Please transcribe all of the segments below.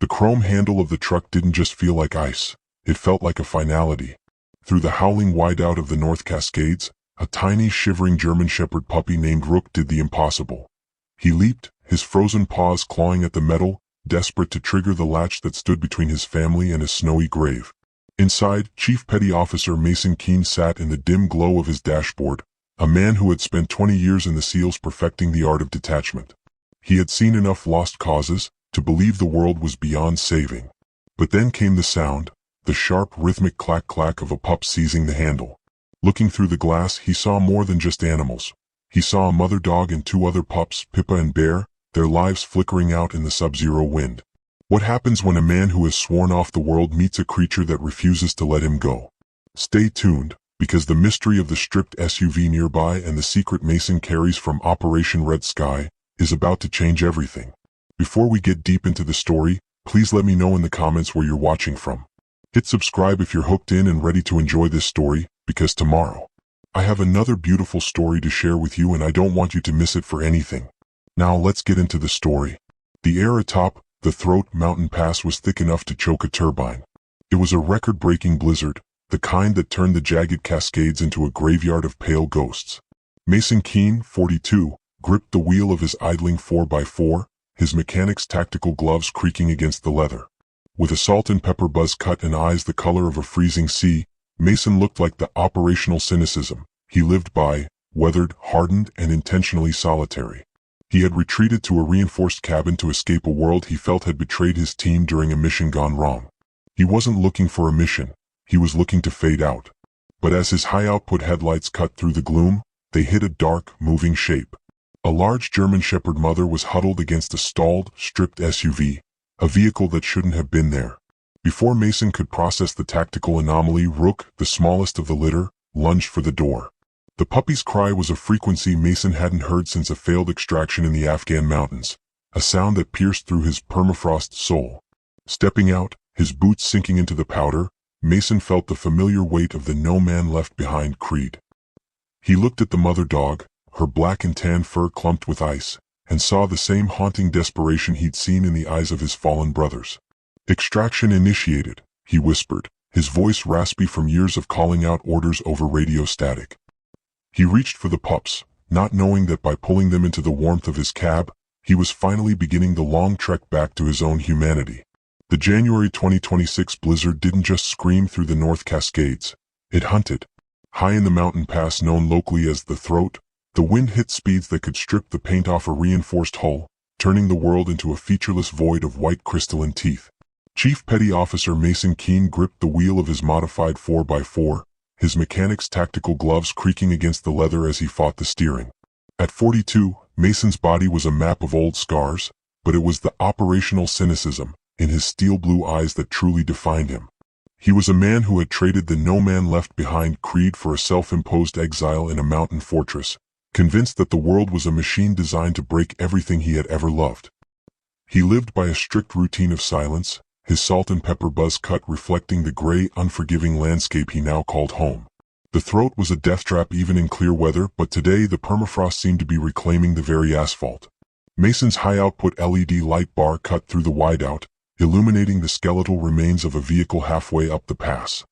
The chrome handle of the truck didn't just feel like ice, it felt like a finality. Through the howling wideout of the North Cascades, a tiny shivering German Shepherd puppy named Rook did the impossible. He leaped, his frozen paws clawing at the metal, desperate to trigger the latch that stood between his family and his snowy grave. Inside, Chief Petty Officer Mason Keene sat in the dim glow of his dashboard, a man who had spent 20 years in the SEALs perfecting the art of detachment. He had seen enough lost causes to believe the world was beyond saving. But then came the sound, the sharp rhythmic clack-clack of a pup seizing the handle. Looking through the glass, he saw more than just animals. He saw a mother dog and two other pups, Pippa and Bear, their lives flickering out in the sub-zero wind. What happens when a man who has sworn off the world meets a creature that refuses to let him go? Stay tuned, because the mystery of the stripped SUV nearby and the secret Mason carries from Operation Red Sky is about to change everything. Before we get deep into the story, please let me know in the comments where you're watching from. Hit subscribe if you're hooked in and ready to enjoy this story, because tomorrow, I have another beautiful story to share with you and I don't want you to miss it for anything. Now let's get into the story. The air atop the Throat Mountain Pass was thick enough to choke a turbine. It was a record-breaking blizzard, the kind that turned the jagged Cascades into a graveyard of pale ghosts. Mason Keene, 42, gripped the wheel of his idling 4x4, his mechanic's tactical gloves creaking against the leather. With a salt and pepper buzz cut and eyes the color of a freezing sea, Mason looked like the operational cynicism he lived by, weathered, hardened, and intentionally solitary. He had retreated to a reinforced cabin to escape a world he felt had betrayed his team during a mission gone wrong. He wasn't looking for a mission, he was looking to fade out. But as his high-output headlights cut through the gloom, they hit a dark, moving shape. A large German Shepherd mother was huddled against a stalled, stripped SUV, a vehicle that shouldn't have been there. Before Mason could process the tactical anomaly, Rook, the smallest of the litter, lunged for the door. The puppy's cry was a frequency Mason hadn't heard since a failed extraction in the Afghan mountains, a sound that pierced through his permafrost soul. Stepping out, his boots sinking into the powder, Mason felt the familiar weight of the no man left behind creed. He looked at the mother dog, her black and tan fur clumped with ice, and saw the same haunting desperation he'd seen in the eyes of his fallen brothers. "Extraction initiated," he whispered, his voice raspy from years of calling out orders over radio static. He reached for the pups, not knowing that by pulling them into the warmth of his cab, he was finally beginning the long trek back to his own humanity. The January 2026 blizzard didn't just scream through the North Cascades, it hunted. High in the mountain pass known locally as the Throat, the wind hit speeds that could strip the paint off a reinforced hull, turning the world into a featureless void of white crystalline teeth. Chief Petty Officer Mason Keene gripped the wheel of his modified 4x4, his mechanic's tactical gloves creaking against the leather as he fought the steering. At 42, Mason's body was a map of old scars, but it was the operational cynicism in his steel blue eyes that truly defined him. He was a man who had traded the no man left behind creed for a self-imposed exile in a mountain fortress, convinced that the world was a machine designed to break everything he had ever loved. He lived by a strict routine of silence, his salt and pepper buzz cut reflecting the gray, unforgiving landscape he now called home. The Throat was a death trap even in clear weather, but today the permafrost seemed to be reclaiming the very asphalt. Mason's high-output LED light bar cut through the wideout, illuminating the skeletal remains of a vehicle halfway up the pass.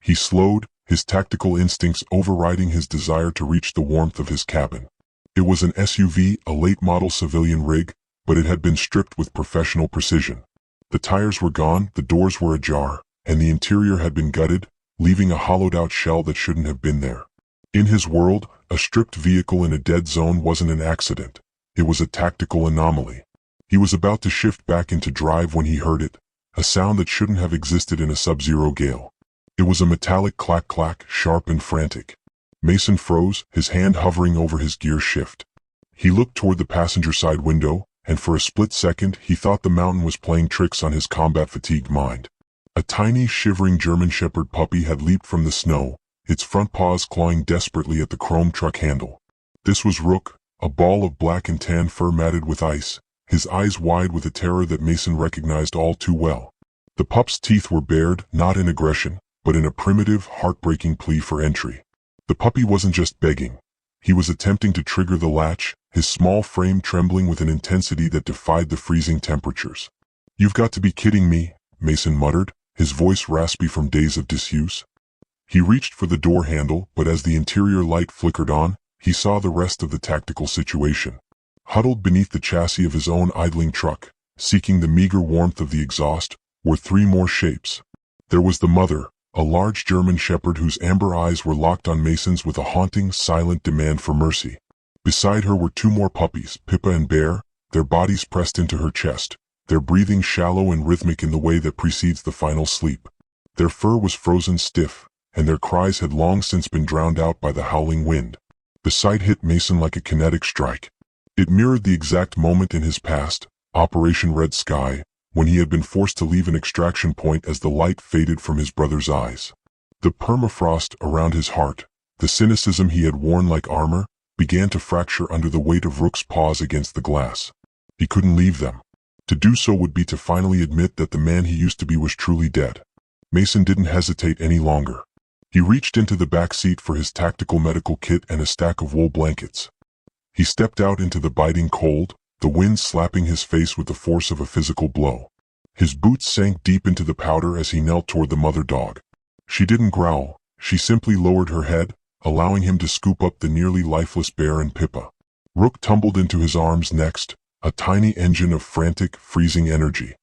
He slowed, his tactical instincts overriding his desire to reach the warmth of his cabin. It was an SUV, a late-model civilian rig, but it had been stripped with professional precision. The tires were gone, the doors were ajar, and the interior had been gutted, leaving a hollowed-out shell that shouldn't have been there. In his world, a stripped vehicle in a dead zone wasn't an accident. It was a tactical anomaly. He was about to shift back into drive when he heard it, a sound that shouldn't have existed in a sub-zero gale. It was a metallic clack-clack, sharp and frantic. Mason froze, his hand hovering over his gear shift. He looked toward the passenger side window, and for a split second he thought the mountain was playing tricks on his combat-fatigued mind. A tiny, shivering German Shepherd puppy had leaped from the snow, its front paws clawing desperately at the chrome truck handle. This was Rook, a ball of black and tan fur matted with ice, his eyes wide with a terror that Mason recognized all too well. The pup's teeth were bared, not in aggression, but in a primitive, heartbreaking plea for entry. The puppy wasn't just begging. He was attempting to trigger the latch, his small frame trembling with an intensity that defied the freezing temperatures. "You've got to be kidding me," Mason muttered, his voice raspy from days of disuse. He reached for the door handle, but as the interior light flickered on, he saw the rest of the tactical situation. Huddled beneath the chassis of his own idling truck, seeking the meager warmth of the exhaust, were three more shapes. There was the mother, a large German shepherd whose amber eyes were locked on Mason's with a haunting, silent demand for mercy. Beside her were two more puppies, Pippa and Bear, their bodies pressed into her chest, their breathing shallow and rhythmic in the way that precedes the final sleep. Their fur was frozen stiff, and their cries had long since been drowned out by the howling wind. The sight hit Mason like a kinetic strike. It mirrored the exact moment in his past, Operation Red Sky, when he had been forced to leave an extraction point as the light faded from his brother's eyes. The permafrost around his heart, the cynicism he had worn like armor, began to fracture under the weight of Rook's paws against the glass. He couldn't leave them. To do so would be to finally admit that the man he used to be was truly dead. Mason didn't hesitate any longer. He reached into the back seat for his tactical medical kit and a stack of wool blankets. He stepped out into the biting cold, the wind slapping his face with the force of a physical blow. His boots sank deep into the powder as he knelt toward the mother dog. She didn't growl, she simply lowered her head, allowing him to scoop up the nearly lifeless Bear and Pippa. Rook tumbled into his arms next, a tiny engine of frantic, freezing energy.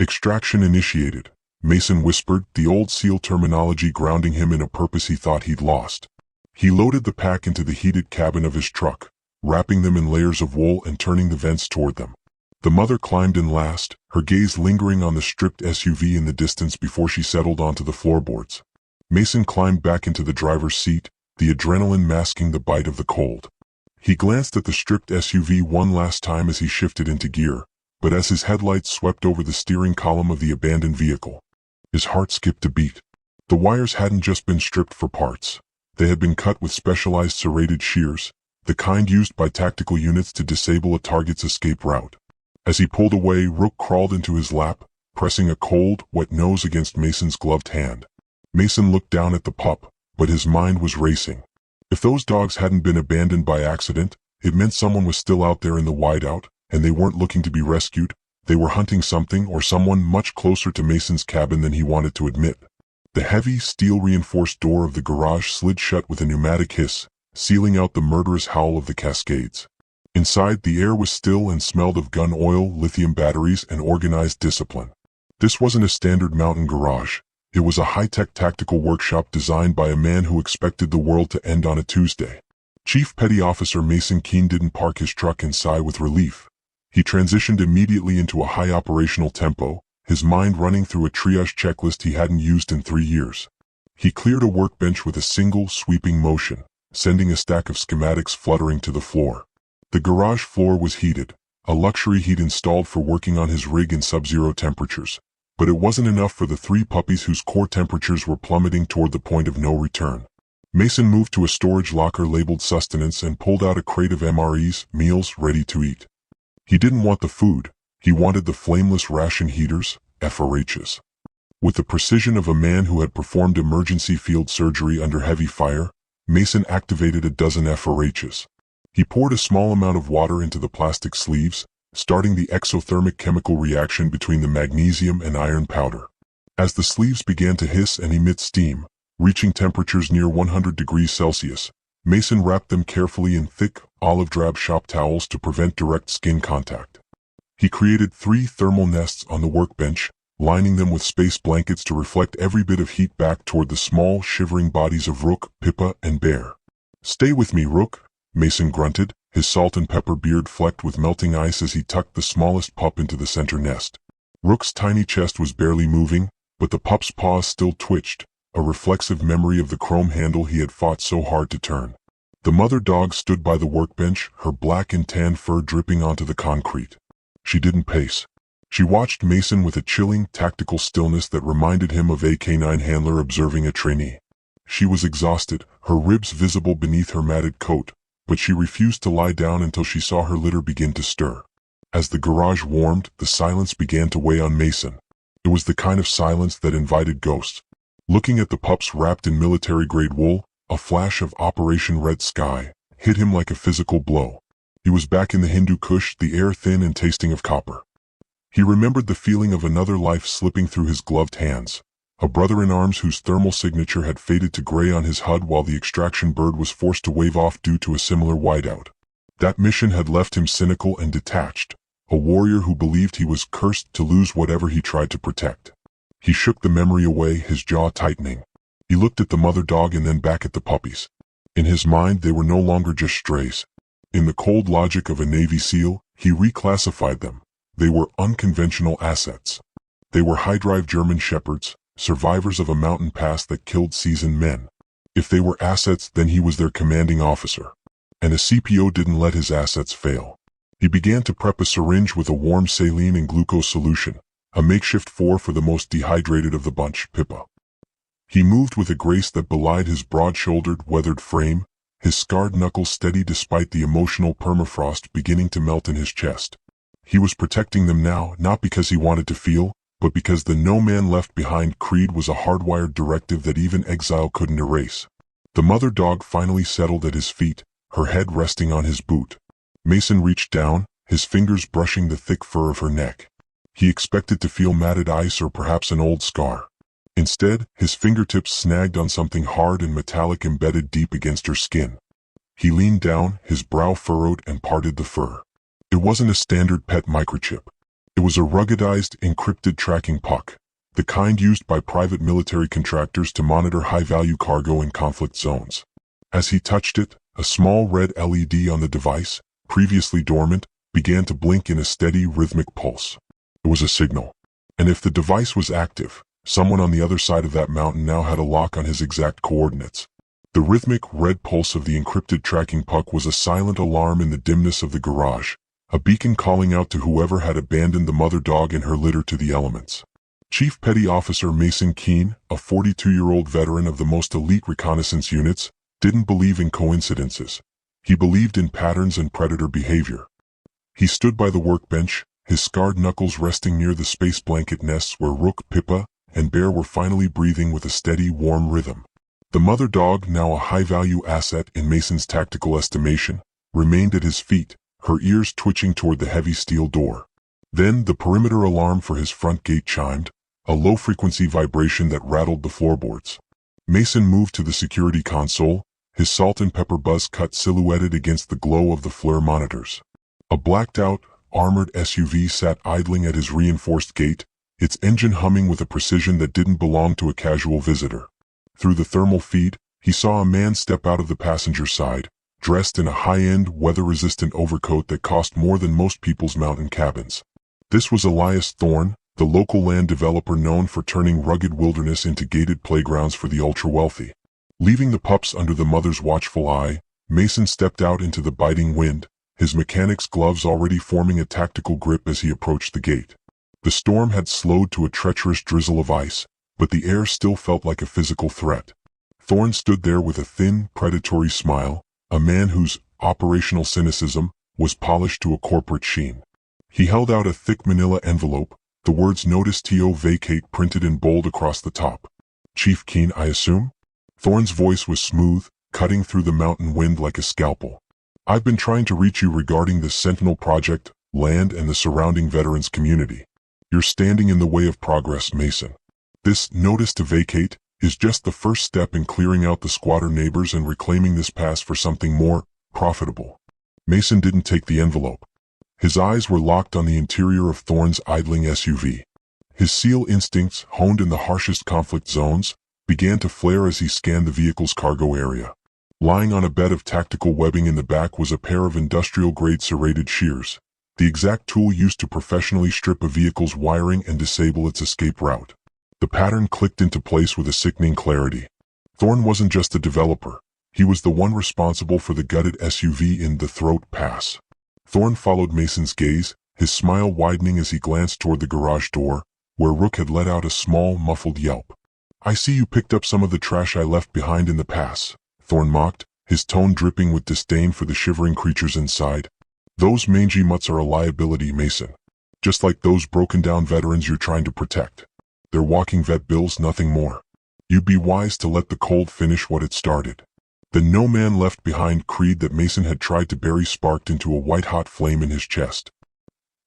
"Extraction initiated," Mason whispered, the old SEAL terminology grounding him in a purpose he thought he'd lost. He loaded the pack into the heated cabin of his truck, wrapping them in layers of wool and turning the vents toward them. The mother climbed in last, her gaze lingering on the stripped SUV in the distance before she settled onto the floorboards. Mason climbed back into the driver's seat, the adrenaline masking the bite of the cold. He glanced at the stripped SUV one last time as he shifted into gear, but as his headlights swept over the steering column of the abandoned vehicle, his heart skipped a beat. The wires hadn't just been stripped for parts. They had been cut with specialized serrated shears, the kind used by tactical units to disable a target's escape route. As he pulled away, Rook crawled into his lap, pressing a cold, wet nose against Mason's gloved hand. Mason looked down at the pup, but his mind was racing. If those dogs hadn't been abandoned by accident, it meant someone was still out there in the wideout, and they weren't looking to be rescued. They were hunting something or someone much closer to Mason's cabin than he wanted to admit. The heavy, steel-reinforced door of the garage slid shut with a pneumatic hiss, sealing out the murderous howl of the Cascades. Inside, the air was still and smelled of gun oil, lithium batteries, and organized discipline. This wasn't a standard mountain garage. It was a high-tech tactical workshop designed by a man who expected the world to end on a Tuesday. Chief Petty Officer Mason Keene didn't park his truck and sigh with relief. He transitioned immediately into a high operational tempo, his mind running through a triage checklist he hadn't used in 3 years. He cleared a workbench with a single, sweeping motion, sending a stack of schematics fluttering to the floor. The garage floor was heated, a luxury he'd installed for working on his rig in sub-zero temperatures. But it wasn't enough for the 3 puppies whose core temperatures were plummeting toward the point of no return. Mason moved to a storage locker labeled sustenance and pulled out a crate of MREs, meals ready to eat. He didn't want the food, he wanted the flameless ration heaters, FRHs. With the precision of a man who had performed emergency field surgery under heavy fire, Mason activated a dozen FRHs. He poured a small amount of water into the plastic sleeves, starting the exothermic chemical reaction between the magnesium and iron powder. As the sleeves began to hiss and emit steam, reaching temperatures near 100 degrees Celsius, Mason wrapped them carefully in thick, olive-drab shop towels to prevent direct skin contact. He created 3 thermal nests on the workbench, lining them with space blankets to reflect every bit of heat back toward the small, shivering bodies of Rook, Pippa, and Bear. "Stay with me, Rook," Mason grunted, his salt and pepper beard flecked with melting ice as he tucked the smallest pup into the center nest. Rook's tiny chest was barely moving, but the pup's paws still twitched, a reflexive memory of the chrome handle he had fought so hard to turn. The mother dog stood by the workbench, her black and tan fur dripping onto the concrete. She didn't pace. She watched Mason with a chilling, tactical stillness that reminded him of a canine handler observing a trainee. She was exhausted, her ribs visible beneath her matted coat, but she refused to lie down until she saw her litter begin to stir. As the garage warmed, the silence began to weigh on Mason. It was the kind of silence that invited ghosts. Looking at the pups wrapped in military-grade wool, a flash of Operation Red Sky hit him like a physical blow. He was back in the Hindu Kush, the air thin and tasting of copper. He remembered the feeling of another life slipping through his gloved hands, a brother in arms whose thermal signature had faded to gray on his HUD while the extraction bird was forced to wave off due to a similar whiteout. That mission had left him cynical and detached, a warrior who believed he was cursed to lose whatever he tried to protect. He shook the memory away, his jaw tightening. He looked at the mother dog and then back at the puppies. In his mind, they were no longer just strays. In the cold logic of a Navy SEAL, he reclassified them. They were unconventional assets. They were high-drive German shepherds, survivors of a mountain pass that killed seasoned men. If they were assets, then he was their commanding officer. And a CPO didn't let his assets fail. He began to prep a syringe with a warm saline and glucose solution, a makeshift for the most dehydrated of the bunch, Pippa. He moved with a grace that belied his broad-shouldered, weathered frame, his scarred knuckles steady despite the emotional permafrost beginning to melt in his chest. He was protecting them now, not because he wanted to feel, but because the no man left behind creed was a hardwired directive that even exile couldn't erase. The mother dog finally settled at his feet, her head resting on his boot. Mason reached down, his fingers brushing the thick fur of her neck. He expected to feel matted ice or perhaps an old scar. Instead, his fingertips snagged on something hard and metallic embedded deep against her skin. He leaned down, his brow furrowed, and parted the fur. It wasn't a standard pet microchip. It was a ruggedized, encrypted tracking puck, the kind used by private military contractors to monitor high-value cargo in conflict zones. As he touched it, a small red LED on the device, previously dormant, began to blink in a steady, rhythmic pulse. It was a signal. And if the device was active, someone on the other side of that mountain now had a lock on his exact coordinates. The rhythmic red pulse of the encrypted tracking puck was a silent alarm in the dimness of the garage, a beacon calling out to whoever had abandoned the mother dog and her litter to the elements. Chief Petty Officer Mason Keene, a 42-year-old veteran of the most elite reconnaissance units, didn't believe in coincidences. He believed in patterns and predator behavior. He stood by the workbench, his scarred knuckles resting near the space blanket nests where Rook, Pippa, and Bear were finally breathing with a steady, warm rhythm. The mother dog, now a high-value asset in Mason's tactical estimation, remained at his feet, her ears twitching toward the heavy steel door. Then the perimeter alarm for his front gate chimed, a low-frequency vibration that rattled the floorboards. Mason moved to the security console, his salt and pepper buzz cut silhouetted against the glow of the FLIR monitors. A blacked-out, armored SUV sat idling at his reinforced gate, its engine humming with a precision that didn't belong to a casual visitor. Through the thermal feed, he saw a man step out of the passenger side, dressed in a high-end, weather-resistant overcoat that cost more than most people's mountain cabins. This was Elias Thorne, the local land developer known for turning rugged wilderness into gated playgrounds for the ultra-wealthy. Leaving the pups under the mother's watchful eye, Mason stepped out into the biting wind, his mechanic's gloves already forming a tactical grip as he approached the gate. The storm had slowed to a treacherous drizzle of ice, but the air still felt like a physical threat. Thorne stood there with a thin, predatory smile, a man whose operational cynicism was polished to a corporate sheen. He held out a thick manila envelope, the words "Notice TO Vacate" printed in bold across the top. "Chief Keene, I assume?" Thorne's voice was smooth, cutting through the mountain wind like a scalpel. "I've been trying to reach you regarding the Sentinel Project, land and the surrounding veterans community. You're standing in the way of progress, Mason. This notice to vacate is just the first step in clearing out the squatter neighbors and reclaiming this pass for something more profitable." Mason didn't take the envelope. His eyes were locked on the interior of Thorne's idling SUV. His SEAL instincts, honed in the harshest conflict zones, began to flare as he scanned the vehicle's cargo area. Lying on a bed of tactical webbing in the back was a pair of industrial-grade serrated shears, the exact tool used to professionally strip a vehicle's wiring and disable its escape route. The pattern clicked into place with a sickening clarity. Thorne wasn't just a developer. He was the one responsible for the gutted SUV in the Throat Pass. Thorne followed Mason's gaze, his smile widening as he glanced toward the garage door, where Rook had let out a small, muffled yelp. "I see you picked up some of the trash I left behind in the pass," Thorne mocked, his tone dripping with disdain for the shivering creatures inside. "Those mangy mutts are a liability, Mason. Just like those broken-down veterans you're trying to protect. They're walking vet bills, nothing more. You'd be wise to let the cold finish what it started." The no man left behind creed that Mason had tried to bury sparked into a white-hot flame in his chest.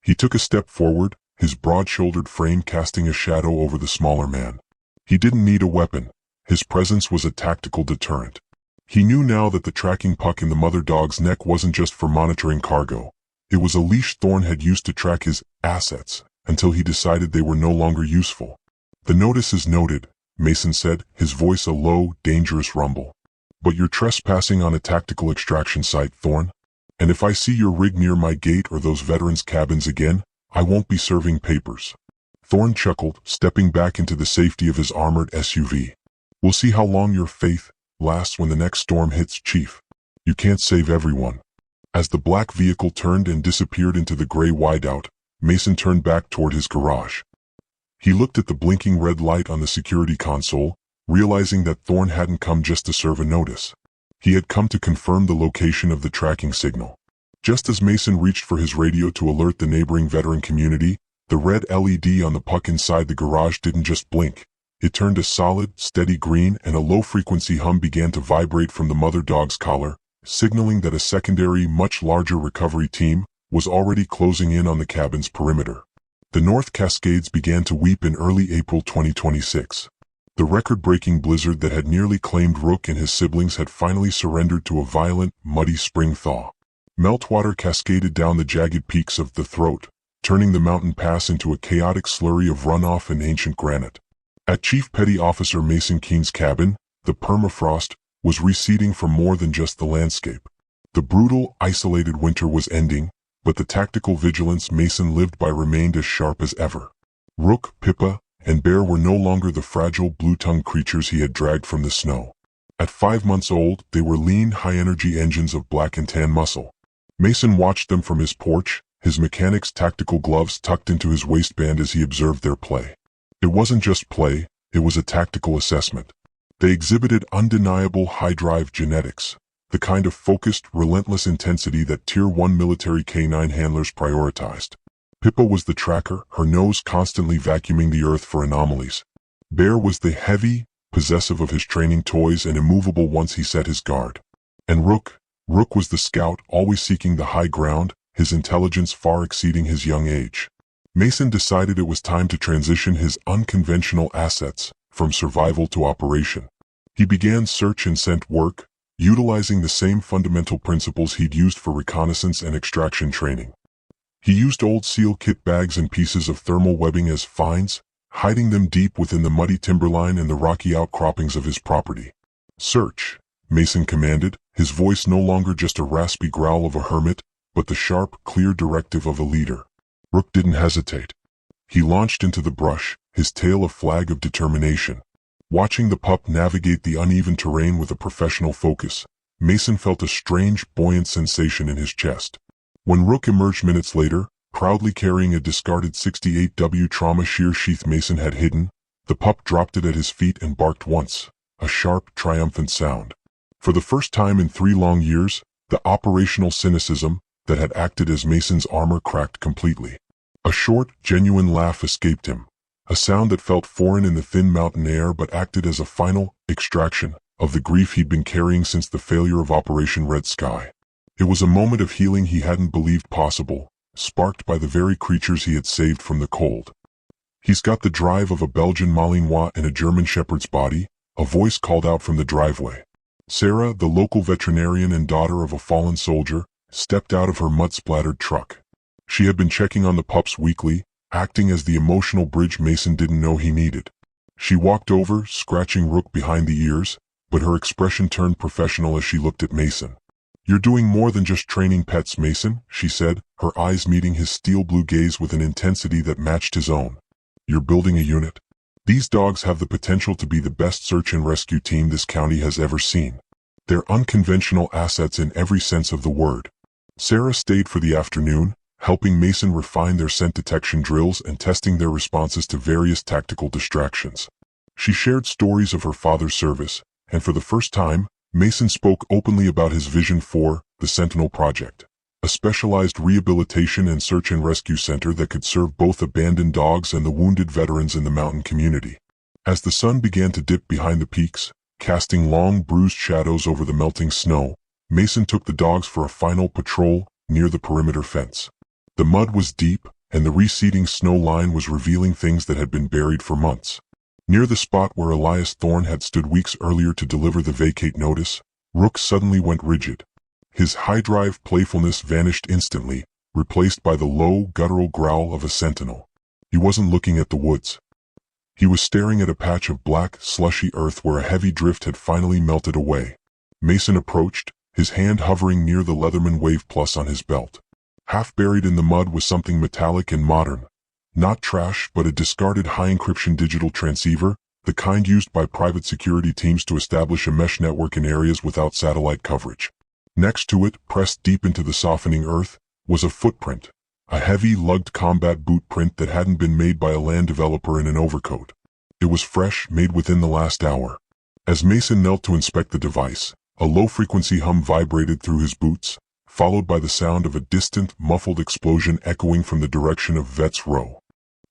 He took a step forward, his broad-shouldered frame casting a shadow over the smaller man. He didn't need a weapon. His presence was a tactical deterrent. He knew now that the tracking puck in the mother dog's neck wasn't just for monitoring cargo. It was a leash Thorn had used to track his assets until he decided they were no longer useful. "The notice is noted," Mason said, his voice a low, dangerous rumble. "But you're trespassing on a tactical extraction site, Thorn. And if I see your rig near my gate or those veterans' cabins again, I won't be serving papers." Thorn chuckled, stepping back into the safety of his armored SUV. "We'll see how long your faith lasts when the next storm hits, Chief. You can't save everyone." As the black vehicle turned and disappeared into the gray wideout, Mason turned back toward his garage. He looked at the blinking red light on the security console, realizing that Thorn hadn't come just to serve a notice. He had come to confirm the location of the tracking signal. Just as Mason reached for his radio to alert the neighboring veteran community, the red LED on the puck inside the garage didn't just blink. It turned a solid, steady green, and a low-frequency hum began to vibrate from the mother dog's collar, signaling that a secondary, much larger recovery team was already closing in on the cabin's perimeter. The North Cascades began to weep in early April 2026. The record-breaking blizzard that had nearly claimed Rook and his siblings had finally surrendered to a violent, muddy spring thaw. Meltwater cascaded down the jagged peaks of the throat, turning the mountain pass into a chaotic slurry of runoff and ancient granite. At Chief Petty Officer Mason Keene's cabin, the permafrost was receding from more than just the landscape. The brutal, isolated winter was ending, but the tactical vigilance Mason lived by remained as sharp as ever. Rook, Pippa, and Bear were no longer the fragile, blue-tongued creatures he had dragged from the snow. At 5 months old, they were lean, high-energy engines of black and tan muscle. Mason watched them from his porch, his mechanic's tactical gloves tucked into his waistband as he observed their play. It wasn't just play, it was a tactical assessment. They exhibited undeniable high-drive genetics, the kind of focused, relentless intensity that Tier 1 military canine handlers prioritized. Pippa was the tracker, her nose constantly vacuuming the earth for anomalies. Bear was the heavy, possessive of his training toys and immovable once he set his guard. And Rook was the scout, always seeking the high ground, his intelligence far exceeding his young age. Mason decided it was time to transition his unconventional assets from survival to operation. He began search and scent work, utilizing the same fundamental principles he'd used for reconnaissance and extraction training. He used old SEAL kit bags and pieces of thermal webbing as finds, hiding them deep within the muddy timberline and the rocky outcroppings of his property. "Search," Mason commanded, his voice no longer just a raspy growl of a hermit, but the sharp, clear directive of a leader. Rook didn't hesitate. He launched into the brush, his tail a flag of determination. Watching the pup navigate the uneven terrain with a professional focus, Mason felt a strange, buoyant sensation in his chest. When Rook emerged minutes later, proudly carrying a discarded 68W trauma shear sheath Mason had hidden, the pup dropped it at his feet and barked once, a sharp, triumphant sound. For the first time in 3 long years, the operational cynicism that had acted as Mason's armor cracked completely. A short, genuine laugh escaped him, a sound that felt foreign in the thin mountain air but acted as a final extraction of the grief he'd been carrying since the failure of Operation Red Sky. It was a moment of healing he hadn't believed possible, sparked by the very creatures he had saved from the cold. "He's got the drive of a Belgian Malinois and a German Shepherd's body," a voice called out from the driveway. Sarah, the local veterinarian and daughter of a fallen soldier, stepped out of her mud-splattered truck. She had been checking on the pups weekly, acting as the emotional bridge Mason didn't know he needed. She walked over, scratching Rook behind the ears, but her expression turned professional as she looked at Mason. "You're doing more than just training pets, Mason," she said, her eyes meeting his steel-blue gaze with an intensity that matched his own. "You're building a unit. These dogs have the potential to be the best search and rescue team this county has ever seen. They're unconventional assets in every sense of the word." Sarah stayed for the afternoon, helping Mason refine their scent detection drills and testing their responses to various tactical distractions. She shared stories of her father's service, and for the first time, Mason spoke openly about his vision for the Sentinel Project, a specialized rehabilitation and search and rescue center that could serve both abandoned dogs and the wounded veterans in the mountain community. As the sun began to dip behind the peaks, casting long, bruised shadows over the melting snow, Mason took the dogs for a final patrol near the perimeter fence. The mud was deep, and the receding snow line was revealing things that had been buried for months. Near the spot where Elias Thorne had stood weeks earlier to deliver the vacate notice, Rook suddenly went rigid. His high-drive playfulness vanished instantly, replaced by the low, guttural growl of a sentinel. He wasn't looking at the woods. He was staring at a patch of black, slushy earth where a heavy drift had finally melted away. Mason approached, his hand hovering near the Leatherman Wave Plus on his belt. Half buried in the mud was something metallic and modern. Not trash, but a discarded high-encryption digital transceiver, the kind used by private security teams to establish a mesh network in areas without satellite coverage. Next to it, pressed deep into the softening earth, was a footprint. A heavy, lugged combat boot print that hadn't been made by a land developer in an overcoat. It was fresh, made within the last hour. As Mason knelt to inspect the device, a low-frequency hum vibrated through his boots, followed by the sound of a distant, muffled explosion echoing from the direction of Vets Row.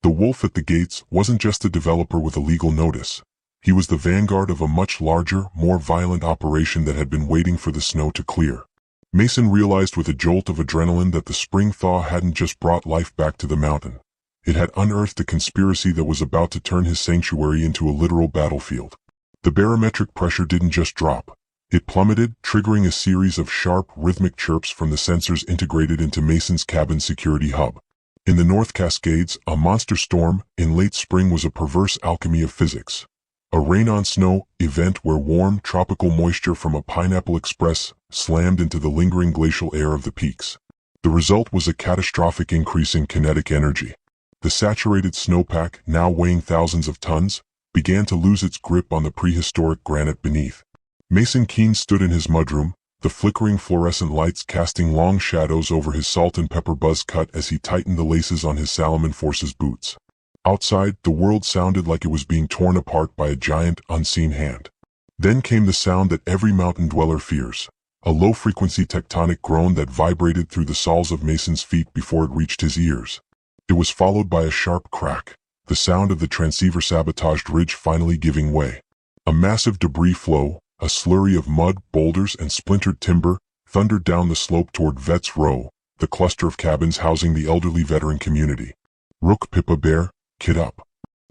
The wolf at the gates wasn't just a developer with a legal notice. He was the vanguard of a much larger, more violent operation that had been waiting for the snow to clear. Mason realized with a jolt of adrenaline that the spring thaw hadn't just brought life back to the mountain. It had unearthed a conspiracy that was about to turn his sanctuary into a literal battlefield. The barometric pressure didn't just drop. It plummeted, triggering a series of sharp, rhythmic chirps from the sensors integrated into Mason's cabin security hub. In the North Cascades, a monster storm in late spring was a perverse alchemy of physics. A rain-on-snow event where warm, tropical moisture from a Pineapple Express slammed into the lingering glacial air of the peaks. The result was a catastrophic increase in kinetic energy. The saturated snowpack, now weighing thousands of tons, began to lose its grip on the prehistoric granite beneath. Mason Keene stood in his mudroom, the flickering fluorescent lights casting long shadows over his salt and pepper buzz cut as he tightened the laces on his Salomon Forces boots. Outside, the world sounded like it was being torn apart by a giant, unseen hand. Then came the sound that every mountain dweller fears, a low-frequency tectonic groan that vibrated through the soles of Mason's feet before it reached his ears. It was followed by a sharp crack, the sound of the transceiver-sabotaged ridge finally giving way. A massive debris flow, a slurry of mud, boulders, and splintered timber, thundered down the slope toward Vets Row, the cluster of cabins housing the elderly veteran community. "Rook, Pippa Bear, kid up."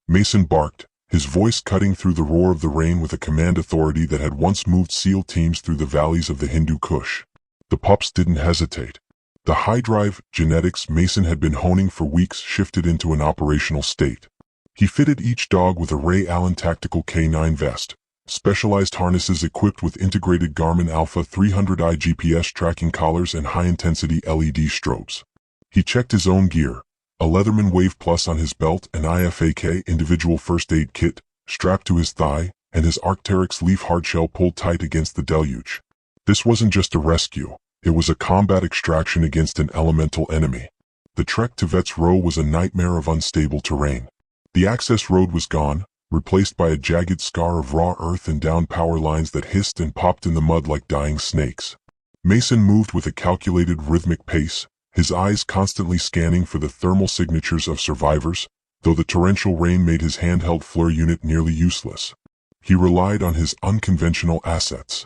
Mason barked, his voice cutting through the roar of the rain with a command authority that had once moved SEAL teams through the valleys of the Hindu Kush. The pups didn't hesitate. The high-drive genetics Mason had been honing for weeks shifted into an operational state. He fitted each dog with a Ray Allen tactical K9 vest, specialized harnesses equipped with integrated Garmin Alpha 300i GPS tracking collars and high-intensity LED strobes. He checked his own gear, a Leatherman Wave Plus on his belt, an IFAK individual first aid kit, strapped to his thigh, and his Arc'teryx leaf hardshell pulled tight against the deluge. This wasn't just a rescue, it was a combat extraction against an elemental enemy. The trek to Vets Row was a nightmare of unstable terrain. The access road was gone, replaced by a jagged scar of raw earth and down power lines that hissed and popped in the mud like dying snakes. Mason moved with a calculated rhythmic pace, his eyes constantly scanning for the thermal signatures of survivors, though the torrential rain made his handheld FLIR unit nearly useless. He relied on his unconventional assets.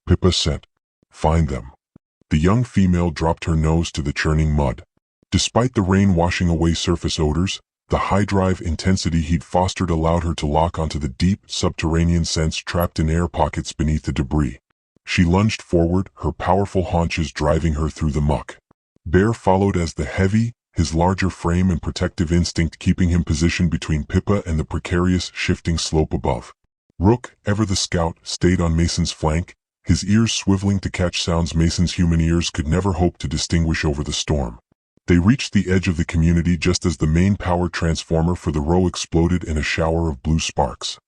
Pippa sent. "Find them." The young female dropped her nose to the churning mud. Despite the rain washing away surface odors, the high-drive intensity he'd fostered allowed her to lock onto the deep, subterranean scents trapped in air pockets beneath the debris. She lunged forward, her powerful haunches driving her through the muck. Bear followed as the heavy, his larger frame and protective instinct keeping him positioned between Pippa and the precarious, shifting slope above. Rook, ever the scout, stayed on Mason's flank, his ears swiveling to catch sounds Mason's human ears could never hope to distinguish over the storm. They reached the edge of the community just as the main power transformer for the row exploded in a shower of blue sparks.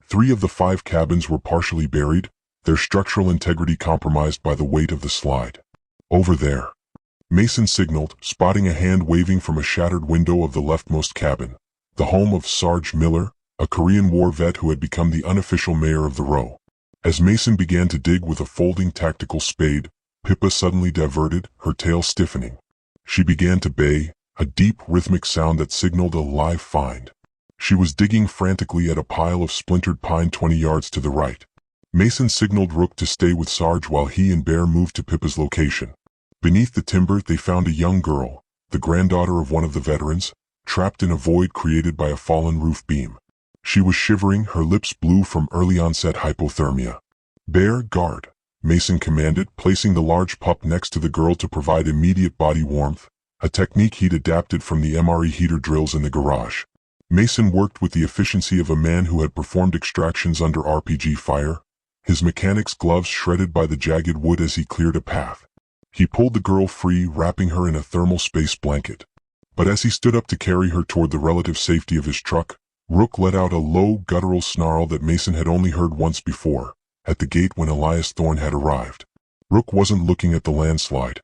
3 of the 5 cabins were partially buried, their structural integrity compromised by the weight of the slide. "Over there." Mason signaled, spotting a hand waving from a shattered window of the leftmost cabin, the home of Sarge Miller, a Korean War vet who had become the unofficial mayor of the row. As Mason began to dig with a folding tactical spade, Pippa suddenly diverted, her tail stiffening. She began to bay, a deep rhythmic sound that signaled a live find. She was digging frantically at a pile of splintered pine 20 yards to the right. Mason signaled Rook to stay with Sarge while he and Bear moved to Pippa's location. Beneath the timber they found a young girl, the granddaughter of one of the veterans, trapped in a void created by a fallen roof beam. She was shivering, her lips blue from early onset hypothermia. "Bear, guard," Mason commanded, placing the large pup next to the girl to provide immediate body warmth, a technique he'd adapted from the MRE heater drills in the garage. Mason worked with the efficiency of a man who had performed extractions under RPG fire, his mechanic's gloves shredded by the jagged wood as he cleared a path. He pulled the girl free, wrapping her in a thermal space blanket. But as he stood up to carry her toward the relative safety of his truck, Rook let out a low, guttural snarl that Mason had only heard once before, at the gate when Elias Thorne had arrived. Rook wasn't looking at the landslide.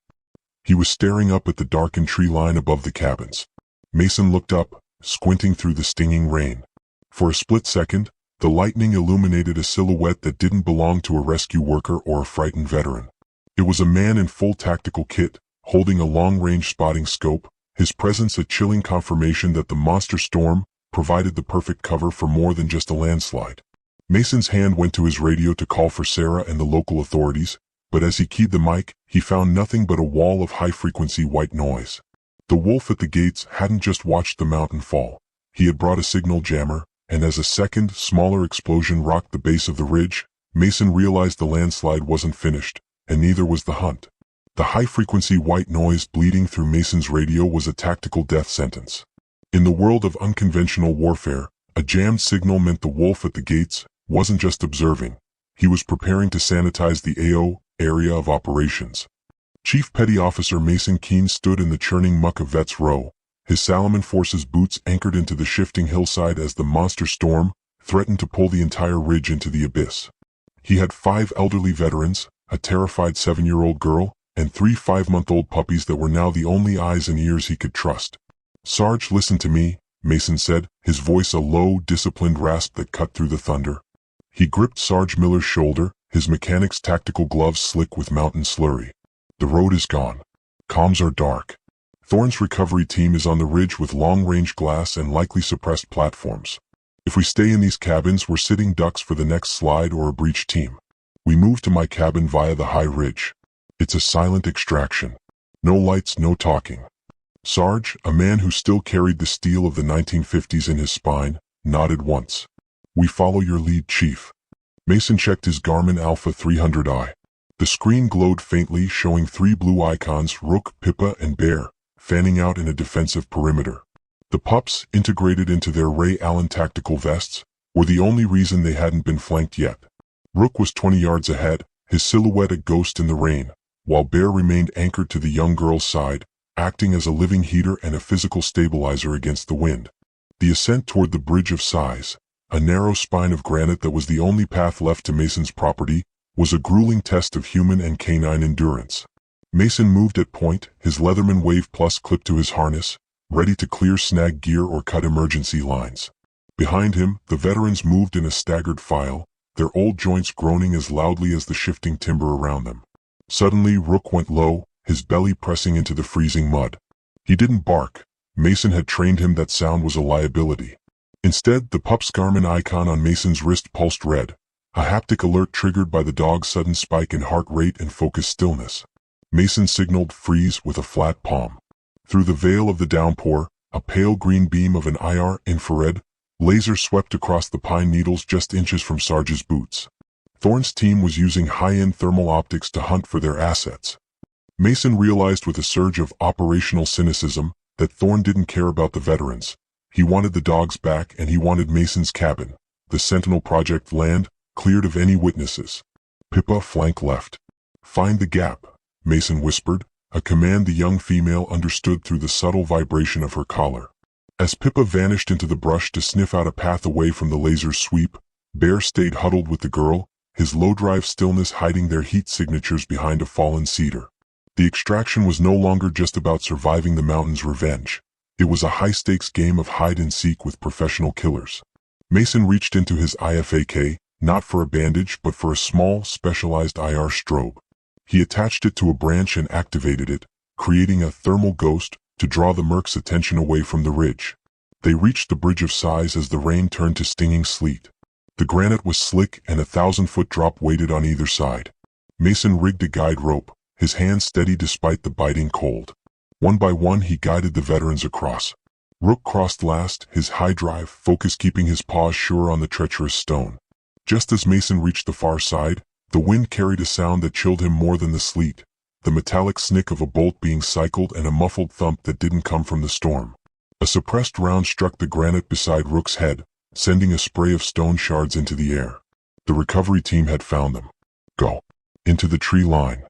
He was staring up at the darkened tree line above the cabins. Mason looked up, squinting through the stinging rain. For a split second, the lightning illuminated a silhouette that didn't belong to a rescue worker or a frightened veteran. It was a man in full tactical kit, holding a long-range spotting scope, his presence a chilling confirmation that the monster storm provided the perfect cover for more than just a landslide. Mason's hand went to his radio to call for Sarah and the local authorities, but as he keyed the mic, he found nothing but a wall of high-frequency white noise. The wolf at the gates hadn't just watched the mountain fall. He had brought a signal jammer, and as a second, smaller explosion rocked the base of the ridge, Mason realized the landslide wasn't finished, and neither was the hunt. The high-frequency white noise bleeding through Mason's radio was a tactical death sentence. In the world of unconventional warfare, a jammed signal meant the wolf at the gates wasn't just observing. He was preparing to sanitize the AO area of operations. Chief Petty Officer Mason Keene stood in the churning muck of Vets Row, his Salomon Forces boots anchored into the shifting hillside as the monster storm threatened to pull the entire ridge into the abyss. He had 5 elderly veterans, a terrified 7-year-old girl, and 3 5-month-old puppies that were now the only eyes and ears he could trust. "Sarge, listen to me," Mason said, his voice a low, disciplined rasp that cut through the thunder. He gripped Sarge Miller's shoulder, his mechanic's tactical gloves slick with mountain slurry. "The road is gone. Comms are dark. Thorne's recovery team is on the ridge with long-range glass and likely suppressed platforms. If we stay in these cabins, we're sitting ducks for the next slide or a breach team. We move to my cabin via the high ridge. It's a silent extraction. No lights, no talking." Sarge, a man who still carried the steel of the 1950s in his spine, nodded once. "We follow your lead, Chief." Mason checked his Garmin Alpha 300i. The screen glowed faintly, showing 3 blue icons, Rook, Pippa, and Bear, fanning out in a defensive perimeter. The pups, integrated into their Ray Allen tactical vests, were the only reason they hadn't been flanked yet. Rook was 20 yards ahead, his silhouette a ghost in the rain, while Bear remained anchored to the young girl's side, acting as a living heater and a physical stabilizer against the wind. The ascent toward the Bridge of Sighs, a narrow spine of granite that was the only path left to Mason's property, was a grueling test of human and canine endurance. Mason moved at point, his Leatherman Wave Plus clipped to his harness, ready to clear snag gear or cut emergency lines. Behind him, the veterans moved in a staggered file, their old joints groaning as loudly as the shifting timber around them. Suddenly, Rook went low, his belly pressing into the freezing mud. He didn't bark. Mason had trained him that sound was a liability. Instead, the pup's Garmin icon on Mason's wrist pulsed red, a haptic alert triggered by the dog's sudden spike in heart rate and focused stillness. Mason signaled freeze with a flat palm. Through the veil of the downpour, a pale green beam of an IR infrared laser swept across the pine needles just inches from Sarge's boots. Thorne's team was using high-end thermal optics to hunt for their assets. Mason realized with a surge of operational cynicism that Thorne didn't care about the veterans. He wanted the dogs back, and he wanted Mason's cabin, the Sentinel Project land, cleared of any witnesses. "Pippa, flank left. Find the gap," Mason whispered, a command the young female understood through the subtle vibration of her collar. As Pippa vanished into the brush to sniff out a path away from the laser's sweep, Bear stayed huddled with the girl, his low-drive stillness hiding their heat signatures behind a fallen cedar. The extraction was no longer just about surviving the mountain's revenge. It was a high-stakes game of hide-and-seek with professional killers. Mason reached into his IFAK, not for a bandage but for a small, specialized IR strobe. He attached it to a branch and activated it, creating a thermal ghost to draw the merc's attention away from the ridge. They reached the Bridge of Sighs as the rain turned to stinging sleet. The granite was slick and a 1,000-foot drop waited on either side. Mason rigged a guide rope, his hand steady despite the biting cold. One by one he guided the veterans across. Rook crossed last, his high drive focus keeping his paws sure on the treacherous stone. Just as Mason reached the far side, the wind carried a sound that chilled him more than the sleet, the metallic snick of a bolt being cycled and a muffled thump that didn't come from the storm. A suppressed round struck the granite beside Rook's head, sending a spray of stone shards into the air. The recovery team had found them. Go. Into the tree line.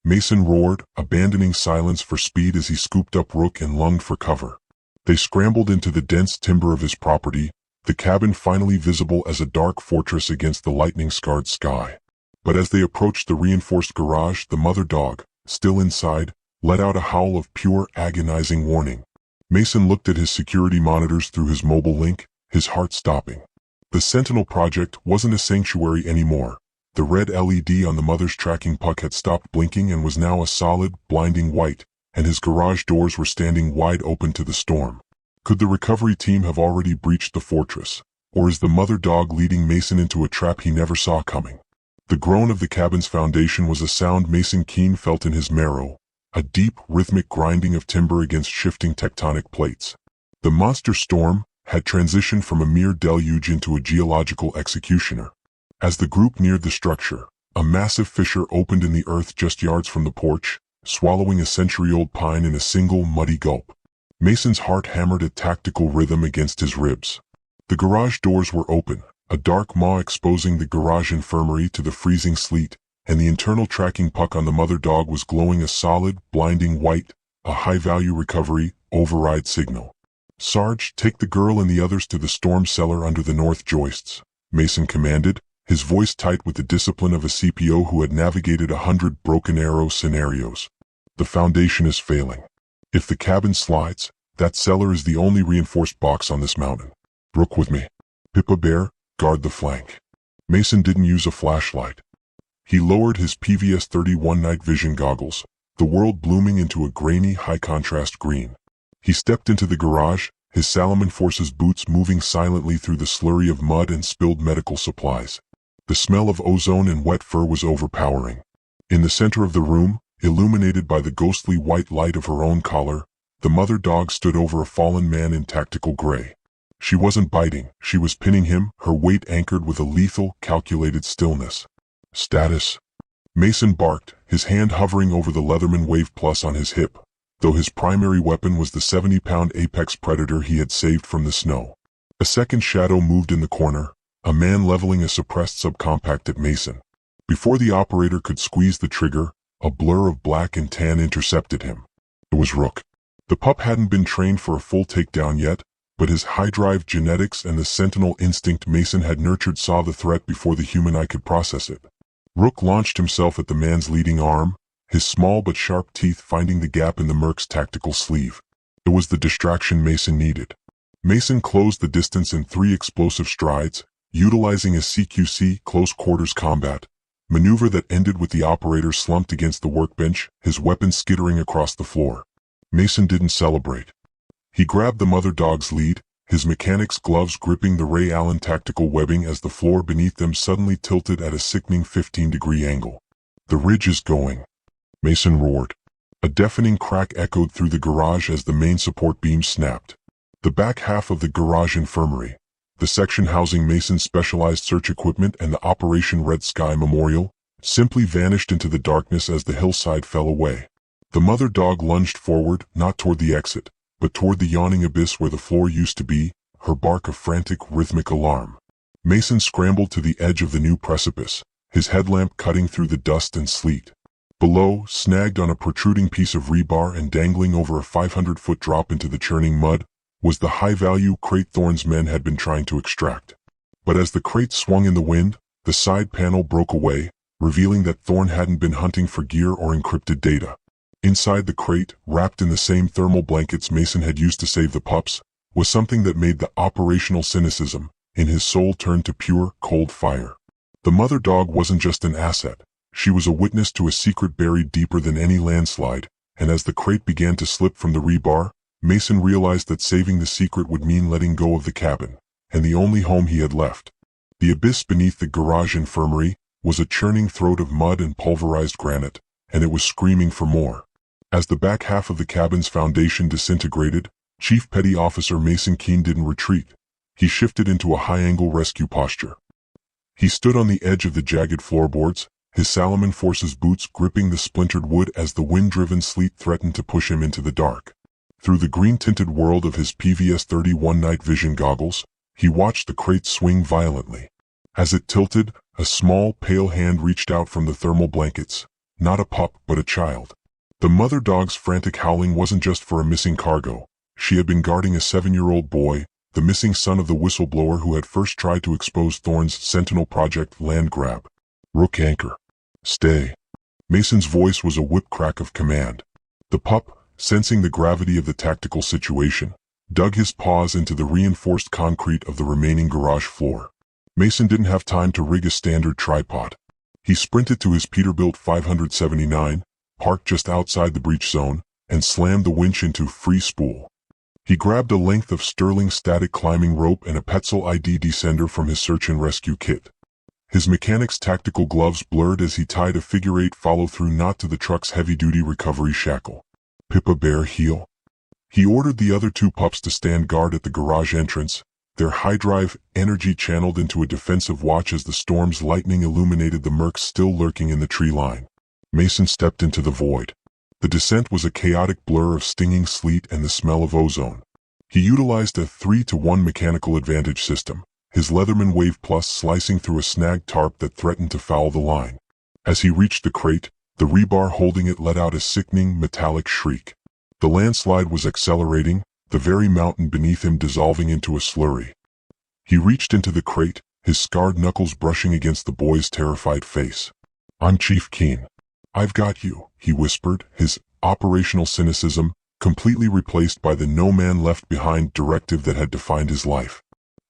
Mason roared, abandoning silence for speed as he scooped up Rook and lunged for cover. They scrambled into the dense timber of his property, the cabin finally visible as a dark fortress against the lightning-scarred sky. But as they approached the reinforced garage, the mother dog, still inside, let out a howl of pure, agonizing warning. Mason looked at his security monitors through his mobile link, his heart stopping. The Sentinel project wasn't a sanctuary anymore. The red LED on the mother's tracking puck had stopped blinking and was now a solid, blinding white, and his garage doors were standing wide open to the storm. Could the recovery team have already breached the fortress, or is the mother dog leading Mason into a trap he never saw coming? The groan of the cabin's foundation was a sound Mason Keen felt in his marrow, a deep, rhythmic grinding of timber against shifting tectonic plates. The monster storm had transitioned from a mere deluge into a geological executioner. As the group neared the structure, a massive fissure opened in the earth just yards from the porch, swallowing a century-old pine in a single muddy gulp. Mason's heart hammered a tactical rhythm against his ribs. The garage doors were open, a dark maw exposing the garage infirmary to the freezing sleet, and the internal tracking puck on the mother dog was glowing a solid, blinding white, a high-value recovery, override signal. "Sarge, take the girl and the others to the storm cellar under the north joists," Mason commanded, his voice tight with the discipline of a CPO who had navigated 100 Broken Arrow scenarios. "The foundation is failing. If the cabin slides, that cellar is the only reinforced box on this mountain. Rook with me. Pippa Bear, guard the flank." Mason didn't use a flashlight. He lowered his PVS-31 night vision goggles, the world blooming into a grainy, high-contrast green. He stepped into the garage, his Salomon Forces boots moving silently through the slurry of mud and spilled medical supplies. The smell of ozone and wet fur was overpowering. In the center of the room, illuminated by the ghostly white light of her own collar, the mother dog stood over a fallen man in tactical gray. She wasn't biting, she was pinning him, her weight anchored with a lethal, calculated stillness. "Status?" Mason barked, his hand hovering over the Leatherman Wave Plus on his hip, though his primary weapon was the 70-pound apex predator he had saved from the snow. A second shadow moved in the corner, a man leveling a suppressed subcompact at Mason. Before the operator could squeeze the trigger, a blur of black and tan intercepted him. It was Rook. The pup hadn't been trained for a full takedown yet, but his high-drive genetics and the sentinel instinct Mason had nurtured saw the threat before the human eye could process it. Rook launched himself at the man's leading arm, his small but sharp teeth finding the gap in the merc's tactical sleeve. It was the distraction Mason needed. Mason closed the distance in 3 explosive strides, utilizing a CQC close-quarters combat maneuver that ended with the operator slumped against the workbench, his weapon skittering across the floor. Mason didn't celebrate. He grabbed the mother dog's lead, his mechanic's gloves gripping the Ray Allen tactical webbing as the floor beneath them suddenly tilted at a sickening 15-degree angle. "The ridge is going," Mason roared. A deafening crack echoed through the garage as the main support beam snapped. The back half of the garage infirmary, the section housing Mason's specialized search equipment and the Operation Red Sky Memorial, simply vanished into the darkness as the hillside fell away. The mother dog lunged forward, not toward the exit, but toward the yawning abyss where the floor used to be, her bark a frantic, rhythmic alarm. Mason scrambled to the edge of the new precipice, his headlamp cutting through the dust and sleet. Below, snagged on a protruding piece of rebar and dangling over a 500-foot drop into the churning mud, was the high-value crate Thorne's men had been trying to extract. But as the crate swung in the wind, the side panel broke away, revealing that Thorne hadn't been hunting for gear or encrypted data. Inside the crate, wrapped in the same thermal blankets Mason had used to save the pups, was something that made the operational cynicism in his soul turn to pure, cold fire. The mother dog wasn't just an asset. She was a witness to a secret buried deeper than any landslide, and as the crate began to slip from the rebar, Mason realized that saving the secret would mean letting go of the cabin, and the only home he had left. The abyss beneath the garage infirmary was a churning throat of mud and pulverized granite, and it was screaming for more. As the back half of the cabin's foundation disintegrated, Chief Petty Officer Mason Keene didn't retreat. He shifted into a high-angle rescue posture. He stood on the edge of the jagged floorboards, his Salomon Forces boots gripping the splintered wood as the wind-driven sleet threatened to push him into the dark. Through the green-tinted world of his PVS-31 night vision goggles, he watched the crate swing violently. As it tilted, a small, pale hand reached out from the thermal blankets. Not a pup, but a child. The mother dog's frantic howling wasn't just for a missing cargo. She had been guarding a 7-year-old boy, the missing son of the whistleblower who had first tried to expose Thorne's Sentinel Project land grab. Rook anchor. Stay. Mason's voice was a whip crack of command. The pup, sensing the gravity of the tactical situation, dug his paws into the reinforced concrete of the remaining garage floor. Mason didn't have time to rig a standard tripod. He sprinted to his Peterbilt 579, parked just outside the breach zone, and slammed the winch into free spool. He grabbed a length of Sterling static climbing rope and a Petzl ID descender from his search and rescue kit. His mechanic's tactical gloves blurred as he tied a figure-8 follow-through knot to the truck's heavy-duty recovery shackle. Pippa Bear heel. He ordered the other 2 pups to stand guard at the garage entrance, their high-drive energy channeled into a defensive watch as the storm's lightning illuminated the mercs still lurking in the tree line. Mason stepped into the void. The descent was a chaotic blur of stinging sleet and the smell of ozone. He utilized a 3-to-1 mechanical advantage system, his Leatherman Wave Plus slicing through a snagged tarp that threatened to foul the line. As he reached the crate, the rebar holding it let out a sickening, metallic shriek. The landslide was accelerating, the very mountain beneath him dissolving into a slurry. He reached into the crate, his scarred knuckles brushing against the boy's terrified face. "I'm Chief Keene. I've got you," he whispered, his operational cynicism completely replaced by the no-man-left-behind directive that had defined his life.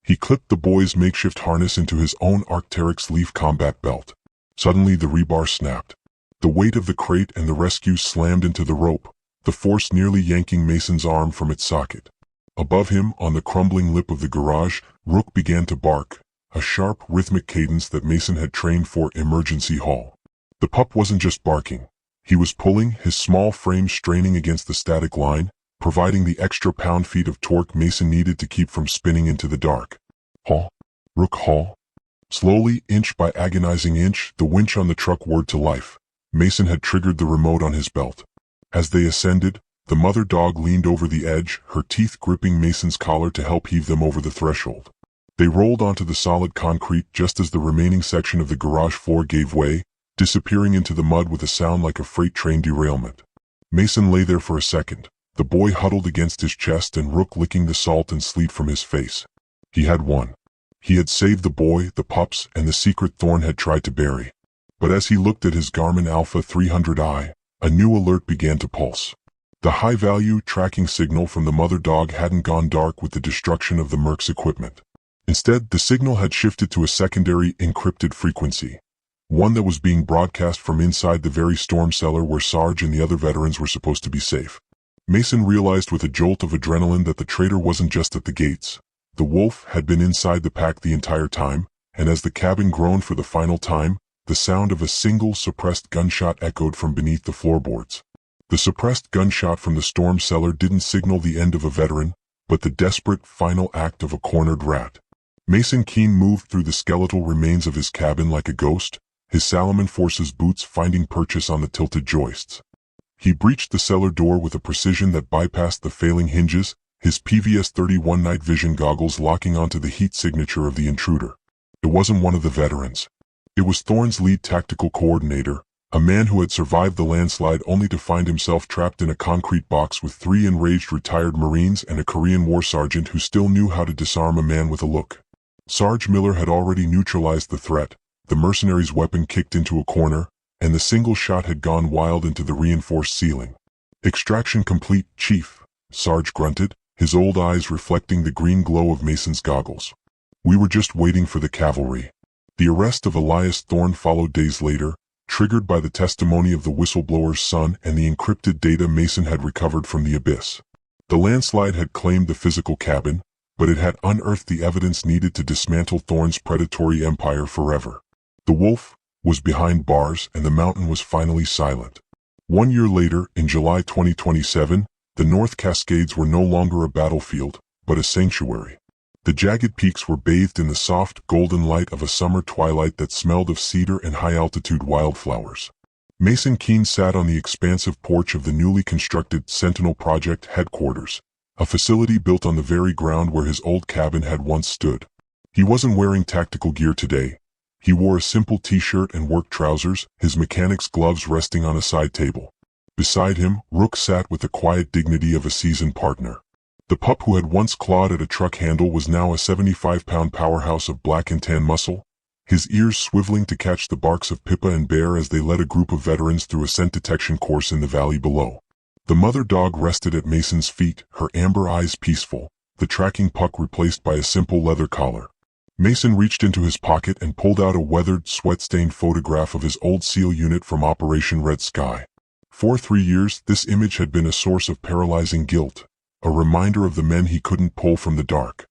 He clipped the boy's makeshift harness into his own Arc'teryx Leaf combat belt. Suddenly the rebar snapped. The weight of the crate and the rescue slammed into the rope, the force nearly yanking Mason's arm from its socket. Above him, on the crumbling lip of the garage, Rook began to bark, a sharp, rhythmic cadence that Mason had trained for emergency haul. The pup wasn't just barking. He was pulling, his small frame straining against the static line, providing the extra pound-feet of torque Mason needed to keep from spinning into the dark. Haul. Rook haul. Slowly, inch by agonizing inch, the winch on the truck whirred to life. Mason had triggered the remote on his belt. As they ascended, the mother dog leaned over the edge, her teeth gripping Mason's collar to help heave them over the threshold. They rolled onto the solid concrete just as the remaining section of the garage floor gave way, disappearing into the mud with a sound like a freight train derailment. Mason lay there for a second, the boy huddled against his chest and Rook licking the salt and sleet from his face. He had won. He had saved the boy, the pups, and the secret Thorne had tried to bury. But as he looked at his Garmin Alpha 300i, a new alert began to pulse. The high-value tracking signal from the mother dog hadn't gone dark with the destruction of the merc's equipment. Instead, the signal had shifted to a secondary encrypted frequency, one that was being broadcast from inside the very storm cellar where Sarge and the other veterans were supposed to be safe. Mason realized with a jolt of adrenaline that the traitor wasn't just at the gates. The wolf had been inside the pack the entire time, and as the cabin groaned for the final time, the sound of a single suppressed gunshot echoed from beneath the floorboards. The suppressed gunshot from the storm cellar didn't signal the end of a veteran, but the desperate final act of a cornered rat. Mason Keene moved through the skeletal remains of his cabin like a ghost, his Salomon Forces boots finding purchase on the tilted joists. He breached the cellar door with a precision that bypassed the failing hinges, his PVS-31 night vision goggles locking onto the heat signature of the intruder. It wasn't one of the veterans. It was Thorne's lead tactical coordinator, a man who had survived the landslide only to find himself trapped in a concrete box with 3 enraged retired Marines and a Korean war sergeant who still knew how to disarm a man with a look. Sarge Miller had already neutralized the threat, the mercenary's weapon kicked into a corner, and the single shot had gone wild into the reinforced ceiling. "Extraction complete, Chief," Sarge grunted, his old eyes reflecting the green glow of Mason's goggles. "We were just waiting for the cavalry." The arrest of Elias Thorne followed days later, triggered by the testimony of the whistleblower's son and the encrypted data Mason had recovered from the abyss. The landslide had claimed the physical cabin, but it had unearthed the evidence needed to dismantle Thorne's predatory empire forever. The wolf was behind bars and the mountain was finally silent. 1 year later, in July 2027, the North Cascades were no longer a battlefield, but a sanctuary. The jagged peaks were bathed in the soft, golden light of a summer twilight that smelled of cedar and high-altitude wildflowers. Mason Keene sat on the expansive porch of the newly constructed Sentinel Project headquarters, a facility built on the very ground where his old cabin had once stood. He wasn't wearing tactical gear today. He wore a simple t-shirt and work trousers, his mechanic's gloves resting on a side table. Beside him, Rook sat with the quiet dignity of a seasoned partner. The pup who had once clawed at a truck handle was now a 75-pound powerhouse of black and tan muscle, his ears swiveling to catch the barks of Pippa and Bear as they led a group of veterans through a scent detection course in the valley below. The mother dog rested at Mason's feet, her amber eyes peaceful, the tracking puck replaced by a simple leather collar. Mason reached into his pocket and pulled out a weathered, sweat-stained photograph of his old SEAL unit from Operation Red Sky. For 3 years, this image had been a source of paralyzing guilt, a reminder of the men he couldn't pull from the dark.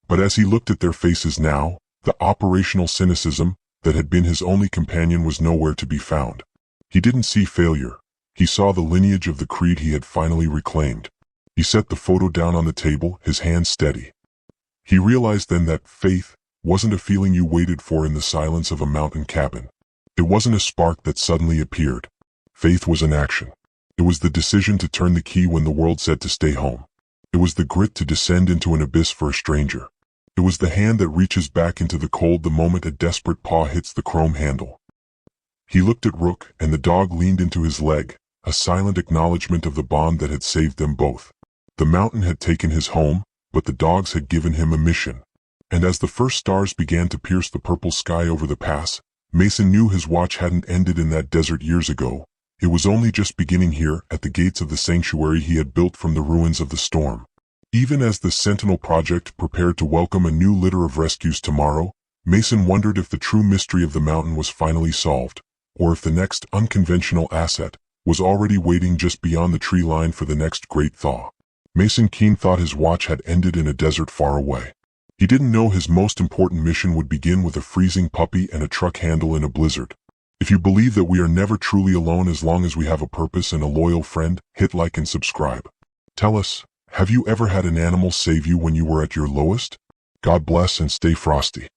But as he looked at their faces now, the operational cynicism that had been his only companion was nowhere to be found. He didn't see failure. He saw the lineage of the creed he had finally reclaimed. He set the photo down on the table, his hands steady. He realized then that faith wasn't a feeling you waited for in the silence of a mountain cabin. It wasn't a spark that suddenly appeared. Faith was an action. It was the decision to turn the key when the world said to stay home. It was the grit to descend into an abyss for a stranger. It was the hand that reaches back into the cold the moment a desperate paw hits the chrome handle. He looked at Rook, and the dog leaned into his leg, a silent acknowledgement of the bond that had saved them both. The mountain had taken his home, but the dogs had given him a mission. And as the first stars began to pierce the purple sky over the pass, Mason knew his watch hadn't ended in that desert years ago. It was only just beginning here, at the gates of the sanctuary he had built from the ruins of the storm. Even as the Sentinel Project prepared to welcome a new litter of rescues tomorrow, Mason wondered if the true mystery of the mountain was finally solved, or if the next unconventional asset was already waiting just beyond the tree line for the next great thaw. Mason Keene thought his watch had ended in a desert far away. He didn't know his most important mission would begin with a freezing puppy and a truck handle in a blizzard. If you believe that we are never truly alone as long as we have a purpose and a loyal friend, hit like and subscribe. Tell us, have you ever had an animal save you when you were at your lowest? God bless and stay frosty.